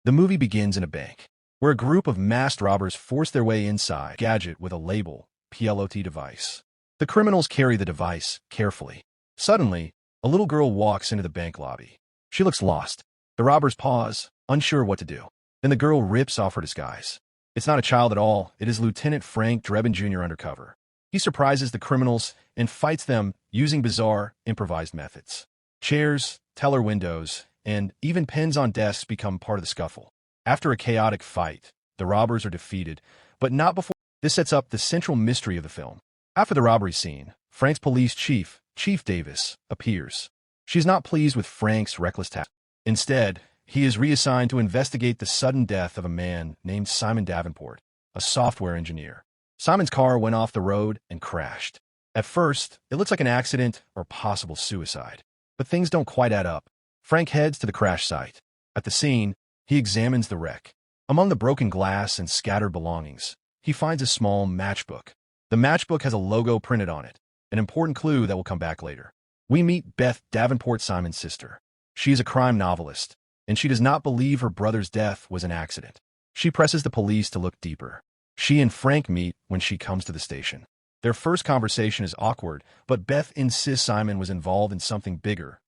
The movie begins in a bank, where a group of masked robbers force their way inside a gadget with a label, P.L.O.T device. The criminals carry the device carefully. Suddenly, a little girl walks into the bank lobby. She looks lost. The robbers pause, unsure what to do. Then the girl rips off her disguise. It's not a child at all. It is Lieutenant Frank Drebin Jr. undercover. He surprises the criminals and fights them using bizarre, improvised methods. Chairs, teller windows, and even pens on desks become part of the scuffle. After a chaotic fight, the robbers are defeated, but not before. This sets up the central mystery of the film. After the robbery scene, Frank's police chief, Chief Davis, appears. She's not pleased with Frank's reckless task. Instead, he is reassigned to investigate the sudden death of a man named Simon Davenport, a software engineer. Simon's car went off the road and crashed. At first, it looks like an accident or possible suicide, but things don't quite add up. Frank heads to the crash site. At the scene, he examines the wreck. Among the broken glass and scattered belongings, he finds a small matchbook. The matchbook has a logo printed on it, an important clue that will come back later. We meet Beth Davenport, Simon's sister. She is a crime novelist, and she does not believe her brother's death was an accident. She presses the police to look deeper. She and Frank meet when she comes to the station. Their first conversation is awkward, but Beth insists Simon was involved in something bigger,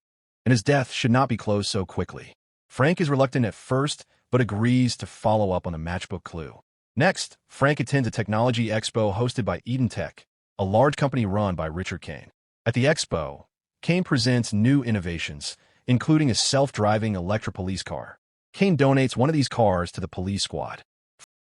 and his death should not be closed so quickly. Frank is reluctant at first, but agrees to follow up on the matchbook clue. Next, Frank attends a technology expo hosted by Eden Tech, a large company run by Richard Kane. At the expo, Kane presents new innovations, including a self-driving electric police car. Kane donates one of these cars to the police squad.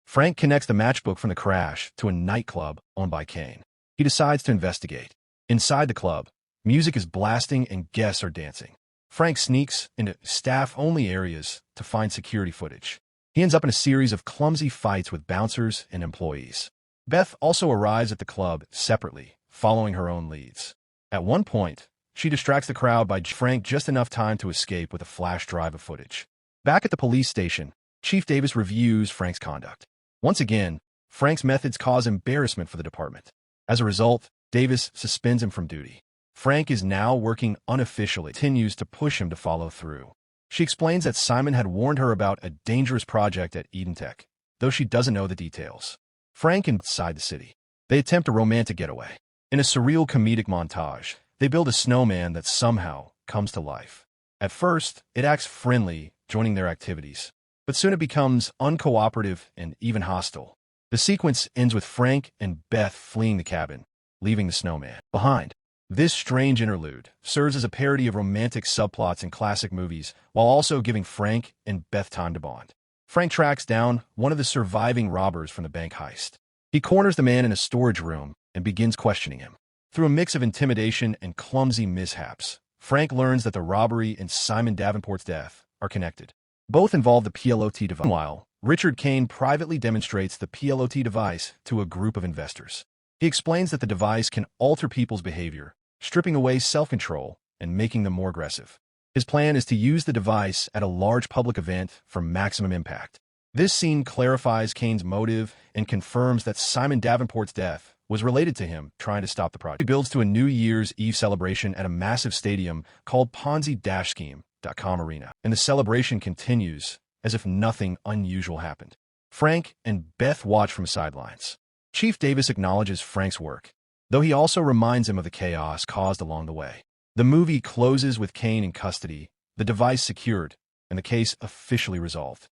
Frank connects the matchbook from the crash to a nightclub owned by Kane. He decides to investigate. Inside the club, music is blasting and guests are dancing. Frank sneaks into staff-only areas to find security footage. He ends up in a series of clumsy fights with bouncers and employees. Beth also arrives at the club separately, following her own leads. At one point, she distracts the crowd by Frank just enough time to escape with a flash drive of footage. Back at the police station, Chief Davis reviews Frank's conduct. Once again, Frank's methods cause embarrassment for the department. As a result, Davis suspends him from duty. Frank is now working unofficially, continues to push him to follow through. She explains that Simon had warned her about a dangerous project at Eden Tech, though she doesn't know the details. Frank inside the city. They attempt a romantic getaway. In a surreal comedic montage, they build a snowman that somehow comes to life. At first, it acts friendly, joining their activities, but soon it becomes uncooperative and even hostile. The sequence ends with Frank and Beth fleeing the cabin, leaving the snowman behind. This strange interlude serves as a parody of romantic subplots in classic movies, while also giving Frank and Beth time to bond. Frank tracks down one of the surviving robbers from the bank heist. He corners the man in a storage room and begins questioning him. Through a mix of intimidation and clumsy mishaps, Frank learns that the robbery and Simon Davenport's death are connected. Both involve the P.L.O.T device. Meanwhile, Richard Kane privately demonstrates the P.L.O.T device to a group of investors. He explains that the device can alter people's behavior, stripping away self-control and making them more aggressive. His plan is to use the device at a large public event for maximum impact. This scene clarifies Kane's motive and confirms that Simon Davenport's death was related to him trying to stop the project. He builds to a New Year's Eve celebration at a massive stadium called Ponzi-Scheme.com Arena, and the celebration continues as if nothing unusual happened. Frank and Beth watch from sidelines. Chief Davis acknowledges Frank's work, though he also reminds him of the chaos caused along the way. The movie closes with Kane in custody, the device secured, and the case officially resolved.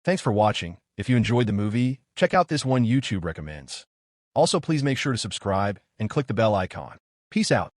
Thanks for watching. If you enjoyed the movie, check out this one YouTube recommends. Also, please make sure to subscribe and click the bell icon. Peace out.